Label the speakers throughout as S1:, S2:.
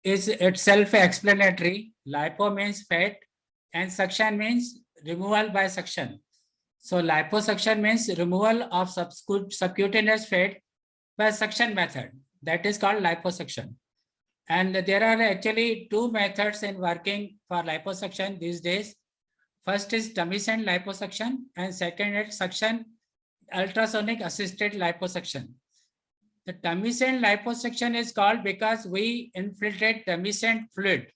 S1: is itself explanatory. Lipo means fat and suction means removal by suction. So liposuction means removal of subcutaneous fat by suction method. That is called liposuction. And there are actually two methods in working for liposuction these days. First is tumescent liposuction and second is suction ultrasonic assisted liposuction. The tumescent liposuction is called because we infiltrate tumescent fluid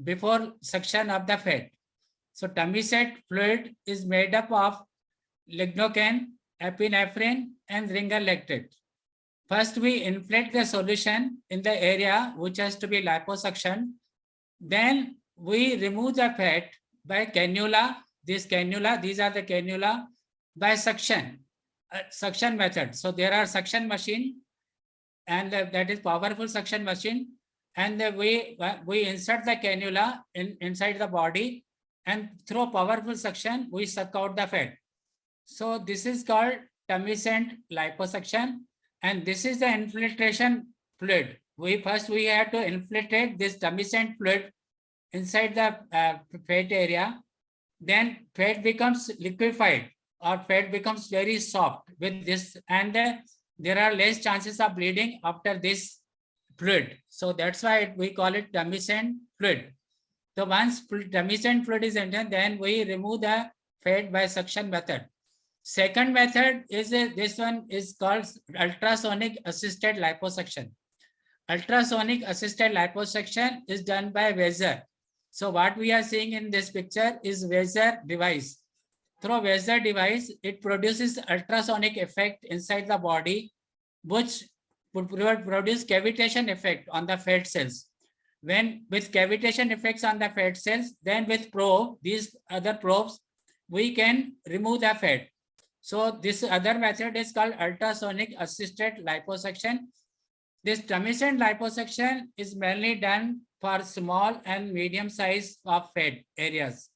S1: before suction of the fat. So tumescent fluid is made up of lignocaine, epinephrine, and ringer lactate. First, we inflate the solution in the area which has to be liposuction. Then we remove the fat by cannula. These are the cannula by suction, suction method. So there are suction machine, and that is powerful suction machine. And we insert the cannula inside the body, and through powerful suction, we suck out the fat. So this is called tumescent liposuction, and this is the infiltration fluid. We have to infiltrate this tumescent fluid inside the fat area. Then fat becomes liquefied or fat becomes very soft with this, and there are less chances of bleeding after this fluid. So that's why we call it tumescent fluid. So once tumescent fluid is entered, then we remove the fat by suction method. Second method is this one is called ultrasonic assisted liposuction. Ultrasonic assisted liposuction is done by Vaser. So what we are seeing in this picture is Vaser device. Through Vaser device, it produces ultrasonic effect inside the body, which would produce cavitation effect on the fat cells. When with cavitation effects on the fat cells, then with probe, these other probes, we can remove the fat. So this other method is called ultrasonic assisted liposuction. This tumescent liposuction is mainly done for small and medium size of fat areas.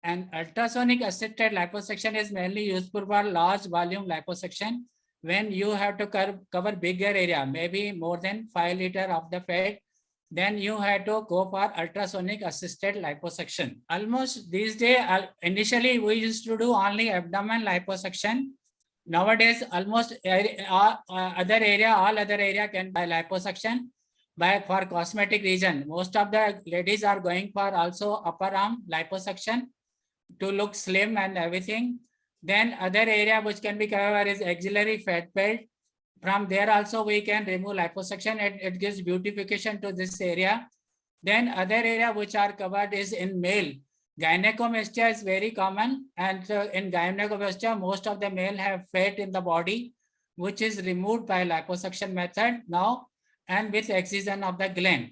S1: And ultrasonic assisted liposuction is mainly useful for large volume liposuction when you have to cover bigger area, maybe more than 5 liters of the fat. Then you have to go for ultrasonic assisted liposuction. Almost these days, initially we used to do only abdomen liposuction. Nowadays, almost all other area can by liposuction for cosmetic reason. Most of the ladies are going for also upper arm liposuction to look slim and everything. Then other area which can be covered is axillary fat belt. From there also we can remove liposuction. It gives beautification to this area. Then other area which are covered is in male. Gynecomastia is very common, and in gynecomastia most of the male have fat in the body, which is removed by liposuction method now and with excision of the gland.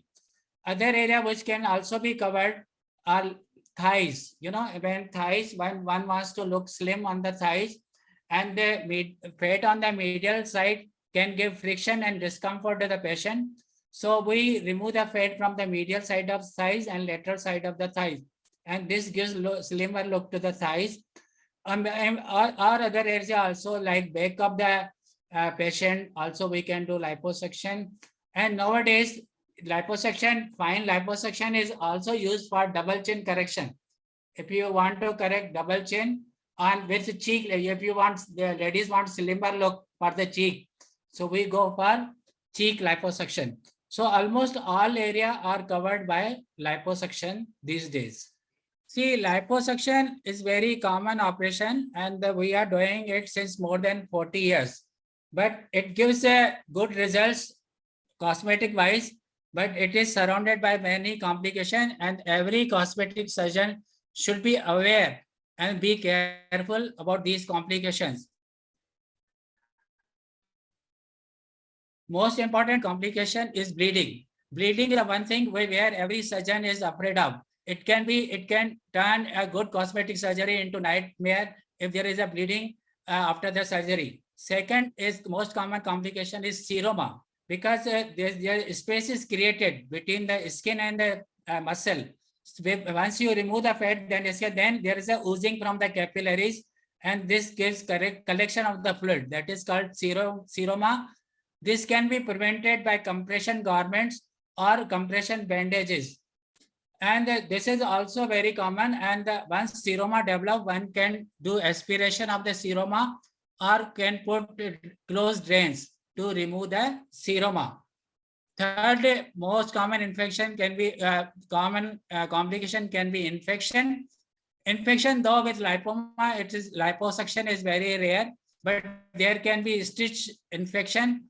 S1: Other area which can also be covered are thighs. You know, when one wants to look slim on the thighs, and the fat on the medial side can give friction and discomfort to the patient. So we remove the fat from the medial side of thighs and lateral side of the thighs. And this gives slimmer look to the thighs. Or other areas also, like back of the patient, also we can do liposuction. And nowadays, fine liposuction is also used for double chin correction. If you want to correct double chin, and with cheek, if you want, the ladies want slimmer look for the cheek, so we go for cheek liposuction. So almost all area are covered by liposuction these days. See, liposuction is very common operation, and we are doing it since more than 40 years. But it gives a good results cosmetic wise, but it is surrounded by many complications, and every cosmetic surgeon should be aware and be careful about these complications. Most important complication is bleeding. Bleeding is the one thing where every surgeon is afraid of. It can turn a good cosmetic surgery into nightmare if there is a bleeding after the surgery. Second is most common complication is seroma, because there space is created between the skin and the muscle. Once you remove the fat, then there is a oozing from the capillaries, and this gives correct collection of the fluid. That is called seroma. This can be prevented by compression garments or compression bandages. And this is also very common. And once seroma develop, one can do aspiration of the seroma or can put closed drains to remove the seroma. Third most common infection can be complication can be infection. Infection, though with lipoma, it is liposuction is very rare, but there can be stitch infection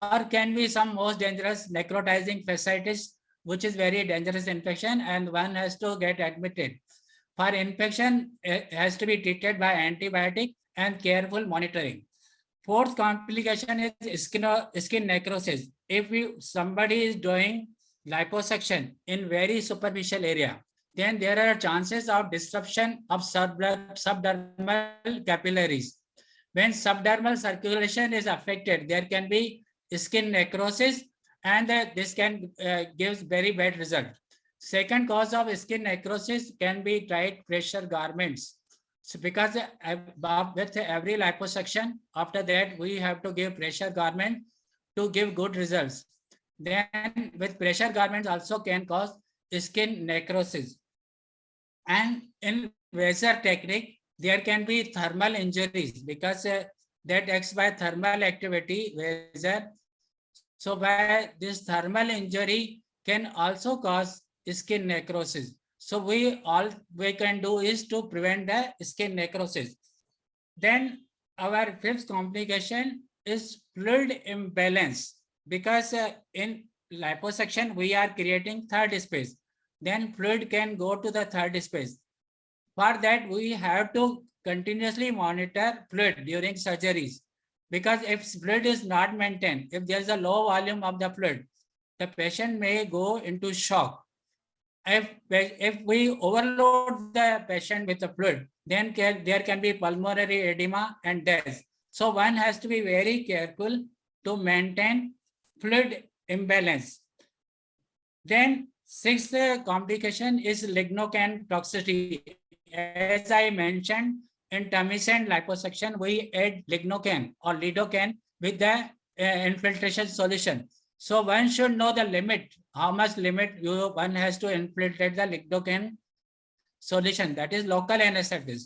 S1: or can be some most dangerous necrotizing fasciitis, which is very dangerous infection, and one has to get admitted. For infection, it has to be treated by antibiotic and careful monitoring. Fourth complication is skin necrosis. If somebody is doing liposuction in very superficial area, then there are chances of disruption of subdermal capillaries. When subdermal circulation is affected, there can be skin necrosis, and this can give very bad result. Second cause of skin necrosis can be tight pressure garments. So because with every liposuction, after that we have to give pressure garment to give good results. Then with pressure garments also can cause skin necrosis. And in laser technique, there can be thermal injuries because that acts by thermal activity, laser. So by this thermal injury can also cause skin necrosis. So all we can do is to prevent the skin necrosis. Then our fifth complication is fluid imbalance, because in liposuction we are creating third space. Then fluid can go to the third space. For that we have to continuously monitor fluid during surgeries, because if fluid is not maintained, if there is a low volume of the fluid, the patient may go into shock. If we overload the patient with the fluid, then there can be pulmonary edema and death. So one has to be very careful to maintain fluid imbalance. Then sixth complication is lignocaine toxicity. As I mentioned, in tumescent liposuction, we add lignocaine or lidocaine with the infiltration solution. So one should know the limit, how much limit one has to infiltrate the lidocaine solution, that is local anesthetic.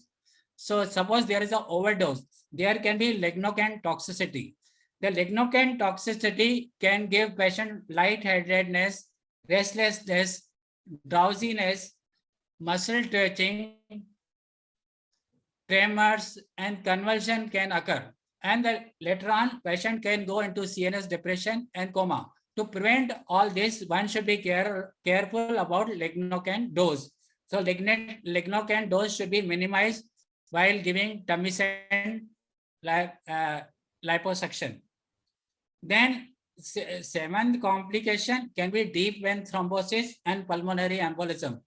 S1: So suppose there is an overdose, there can be lignocaine toxicity. The lignocaine toxicity can give patient lightheadedness, restlessness, drowsiness, muscle twitching, tremors, and convulsion can occur. And later on, patient can go into CNS depression and coma. To prevent all this, one should be careful about lignocaine dose. So lignocaine dose should be minimized while giving tumescent liposuction. Then seventh complication can be deep vein thrombosis and pulmonary embolism.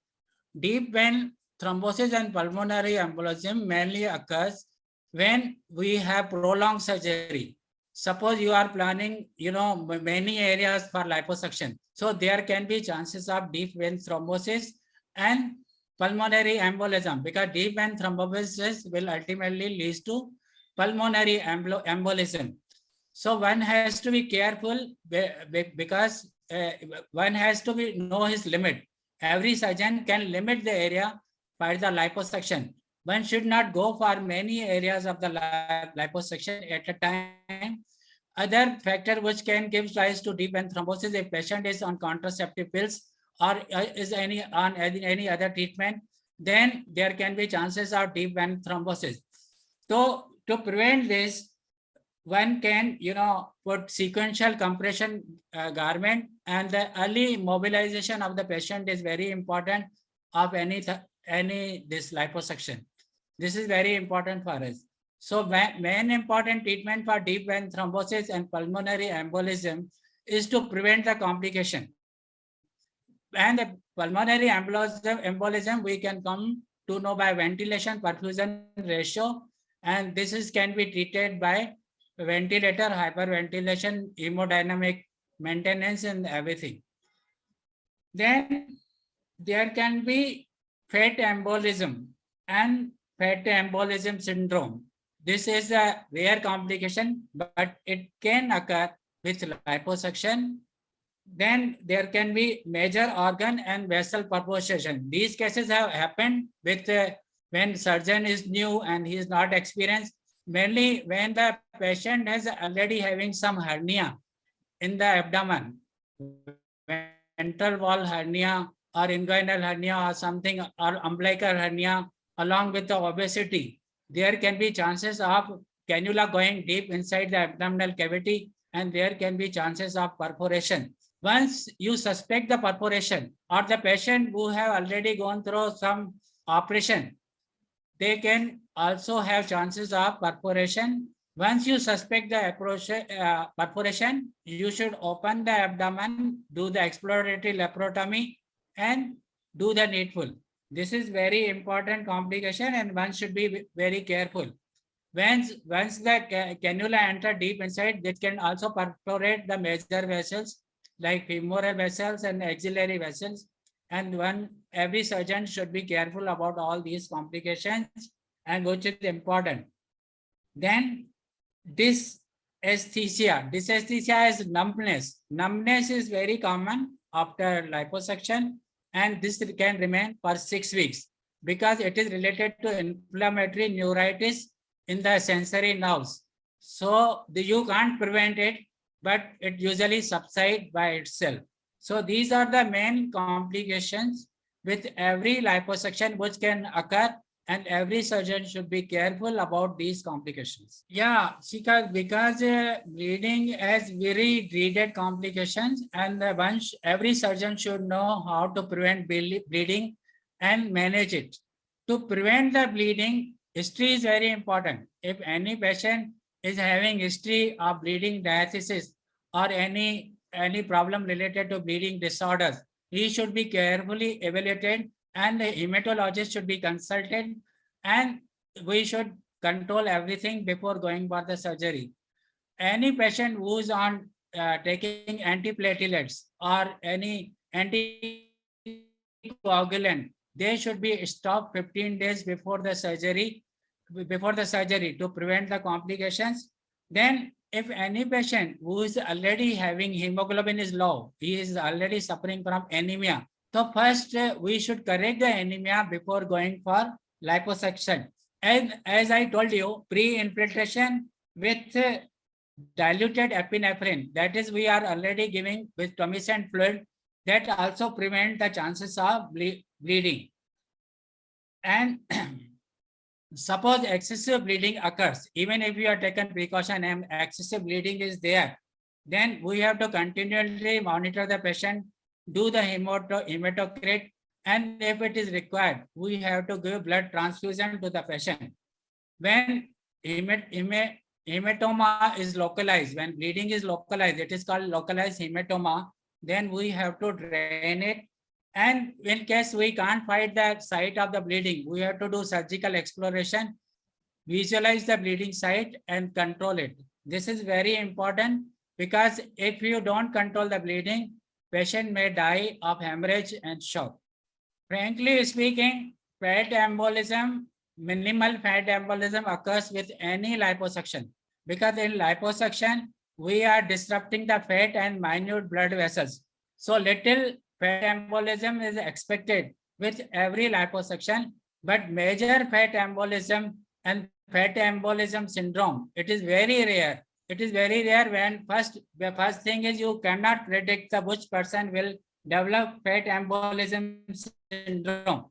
S1: Deep vein thrombosis and pulmonary embolism mainly occurs when we have prolonged surgery. Suppose you are planning, many areas for liposuction. So there can be chances of deep vein thrombosis and pulmonary embolism, because deep vein thrombosis will ultimately lead to pulmonary embolism. So one has to be careful because one has to know his limit. Every surgeon can limit the area by the liposuction. One should not go for many areas of the liposuction at a time. Other factor which can give rise to deep vein thrombosis, if patient is on contraceptive pills or is on any other treatment, then there can be chances of deep vein thrombosis. So to prevent this, one can put sequential compression garment, and the early mobilization of the patient is very important of any this liposuction. This is very important for us. So main important treatment for deep vein thrombosis and pulmonary embolism is to prevent the complication. And the pulmonary embolism we can come to know by ventilation perfusion ratio, and this can be treated by ventilator, hyperventilation, hemodynamic maintenance, and everything. Then there can be fat embolism and fat embolism syndrome. This is a rare complication, but it can occur with liposuction. then there can be major organ and vessel perforation. These cases have happened with when surgeon is new and he is not experienced, mainly when the patient has already having some hernia in the abdomen, ventral wall hernia or inguinal hernia or something, or umbilical hernia, along with the obesity. There can be chances of cannula going deep inside the abdominal cavity, and there can be chances of perforation. Once you suspect the perforation, or the patient who have already gone through some operation, they can also have chances of perforation. Once you suspect the perforation, you should open the abdomen, do the exploratory laparotomy, and do the needful. This is very important complication, and one should be very careful. Once the cannula enter deep inside, it can also perforate the major vessels like femoral vessels and axillary vessels. And every surgeon should be careful about all these complications, and which is important. Then dysesthesia. Dysesthesia is numbness. Numbness is very common after liposuction, and this can remain for 6 weeks because it is related to inflammatory neuritis in the sensory nerves. So you can't prevent it, but it usually subsides by itself. So these are the main complications with every liposuction which can occur, and every surgeon should be careful about these complications. Yeah, because bleeding has very dreaded complications, and every surgeon should know how to prevent bleeding and manage it. To prevent the bleeding, history is very important. If any patient is having history of bleeding diathesis or any problem related to bleeding disorders, he should be carefully evaluated, and the hematologist should be consulted, and we should control everything before going for the surgery. Any patient who is on taking antiplatelets or any anticoagulant, they should be stopped 15 days before the surgery to prevent the complications. Then if any patient who is already having hemoglobin is low, he is already suffering from anemia. So first we should correct the anemia before going for liposuction. And as I told you, pre-infiltration with diluted epinephrine, that is we are already giving with tumescent fluid, that also prevent the chances of bleeding. And suppose excessive bleeding occurs, even if you have taken precaution and excessive bleeding is there, then we have to continually monitor the patient, do the hematocrit, and if it is required, we have to give blood transfusion to the patient. When hematoma is localized, when bleeding is localized, it is called localized hematoma, then we have to drain it. And in case we can't find the site of the bleeding, we have to do surgical exploration, visualize the bleeding site and control it. This is very important because if you don't control the bleeding, patient may die of hemorrhage and shock. Frankly speaking, fat embolism, minimal fat embolism occurs with any liposuction, because in liposuction, we are disrupting the fat and minute blood vessels. So little fat embolism is expected with every liposuction, but major fat embolism and fat embolism syndrome, it is very rare. It is very rare when the first thing is you cannot predict which person will develop fat embolism syndrome.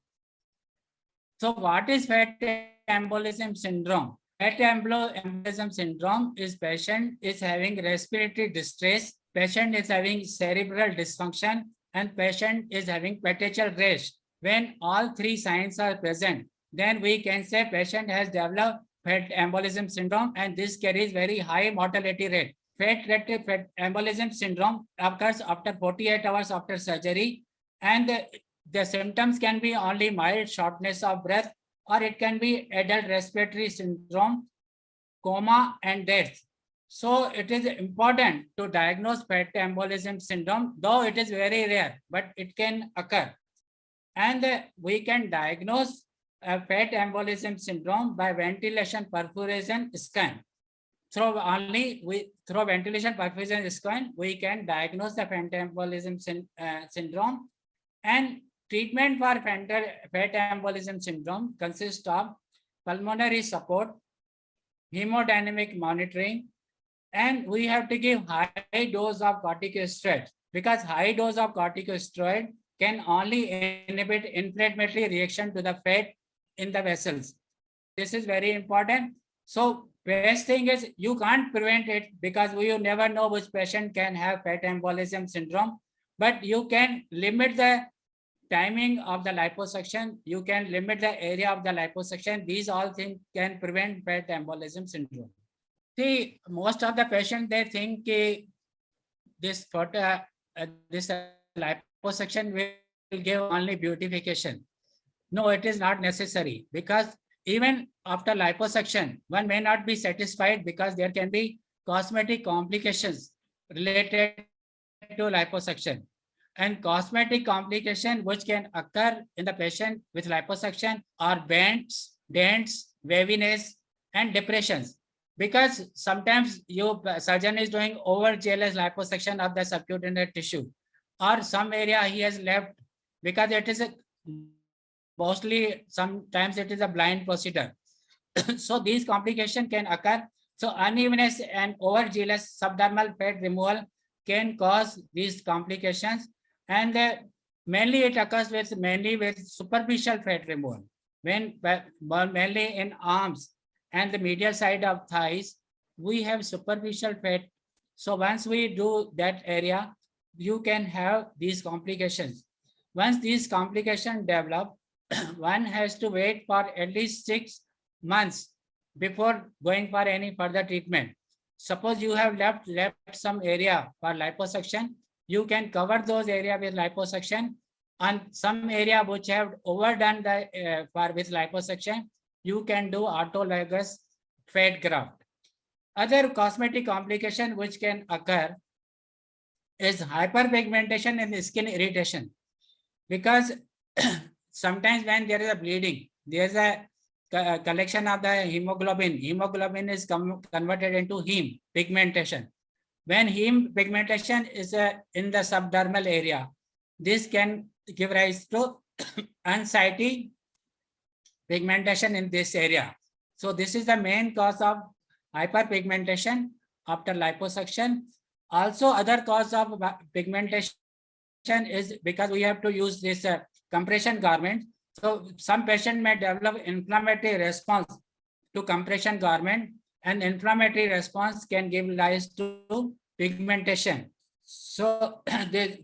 S1: So what is fat embolism syndrome? Fat embolism syndrome is patient is having respiratory distress, patient is having cerebral dysfunction, and patient is having petechial rash. When all three signs are present, then we can say patient has developed fat embolism syndrome, and this carries very high mortality rate. Fat embolism syndrome occurs after 48 hours after surgery, and the symptoms can be only mild shortness of breath, or it can be adult respiratory syndrome, coma, and death. So it is important to diagnose fat embolism syndrome, though it is very rare, but it can occur. And we can diagnose fat embolism syndrome by ventilation perforation scan. through ventilation perfusion scan, we can diagnose the fat embolism syndrome. And treatment for fat embolism syndrome consists of pulmonary support, hemodynamic monitoring, and we have to give high dose of corticosteroid, because high dose of corticosteroid can only inhibit inflammatory reaction to the fat in the vessels. This is very important. So best thing is you can't prevent it, because you never know which patient can have fat embolism syndrome, but you can limit the timing of the liposuction, you can limit the area of the liposuction. These all things can prevent fat embolism syndrome. See, most of the patients, they think this liposuction will give only beautification. No, it is not necessary, because even after liposuction, one may not be satisfied, because there can be cosmetic complications related to liposuction. And cosmetic complication which can occur in the patient with liposuction are bends, dents, waviness, and depressions. Because sometimes your surgeon is doing over jealous liposuction of the subcutaneous tissue, or some area he has left, because it is a mostly sometimes it is a blind procedure. So these complications can occur. So unevenness and overzealous subdermal fat removal can cause these complications, and mainly it occurs mainly with superficial fat removal, when mainly in arms and the medial side of thighs we have superficial fat. So once we do that area, you can have these complications. Once these complications develop, one has to wait for at least 6 months before going for any further treatment. Suppose you have left some area for liposuction, you can cover those area with liposuction. On some area which have overdone the with liposuction, you can do autologous fat graft. Other cosmetic complication which can occur is hyperpigmentation and skin irritation, because sometimes when there is a bleeding, there is a collection of the hemoglobin. Hemoglobin is converted into heme pigmentation. When heme pigmentation is in the subdermal area, this can give rise to unsightly pigmentation in this area. So this is the main cause of hyperpigmentation after liposuction. Also, other cause of pigmentation is because we have to use this compression garment. So some patient may develop inflammatory response to compression garment, and inflammatory response can give rise to pigmentation. So,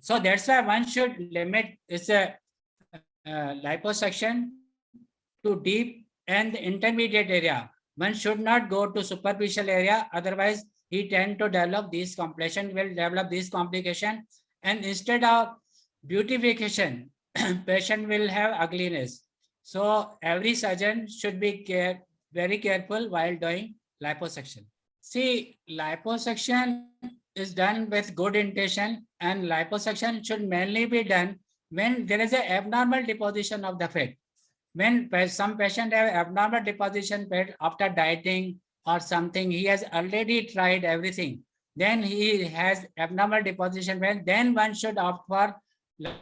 S1: so that's why one should limit this liposuction to deep and intermediate area. One should not go to superficial area, otherwise he tend to develop these complications, will develop these complications, and instead of beautification, patient will have ugliness. So every surgeon should be very careful while doing liposuction. See, liposuction is done with good intention, and liposuction should mainly be done when there is an abnormal deposition of the fat. When some patient have abnormal deposition fat after dieting or something, he has already tried everything, then he has abnormal deposition fat, then one should opt for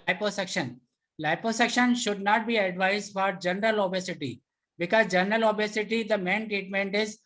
S1: liposuction. Liposuction should not be advised for general obesity, because general obesity, the main treatment is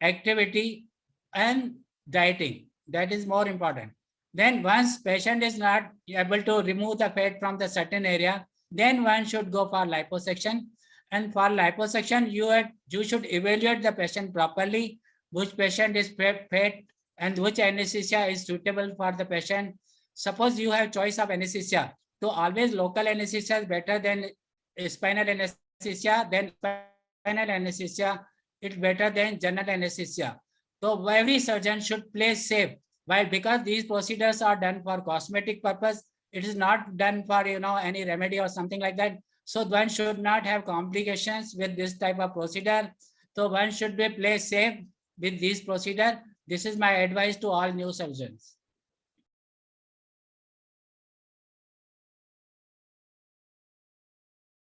S1: activity and dieting. That is more important. Then once patient is not able to remove the fat from the certain area, then one should go for liposuction. And for liposuction, you should evaluate the patient properly, which patient is fat and which anesthesia is suitable for the patient. Suppose you have choice of anesthesia, so always local anesthesia is better than spinal anesthesia. Then spinal anesthesia is better than general anesthesia. So every surgeon should play safe. While because these procedures are done for cosmetic purpose, it is not done for any remedy or something like that. So one should not have complications with this type of procedure. So one should be play safe with this procedure. This is my advice to all new surgeons.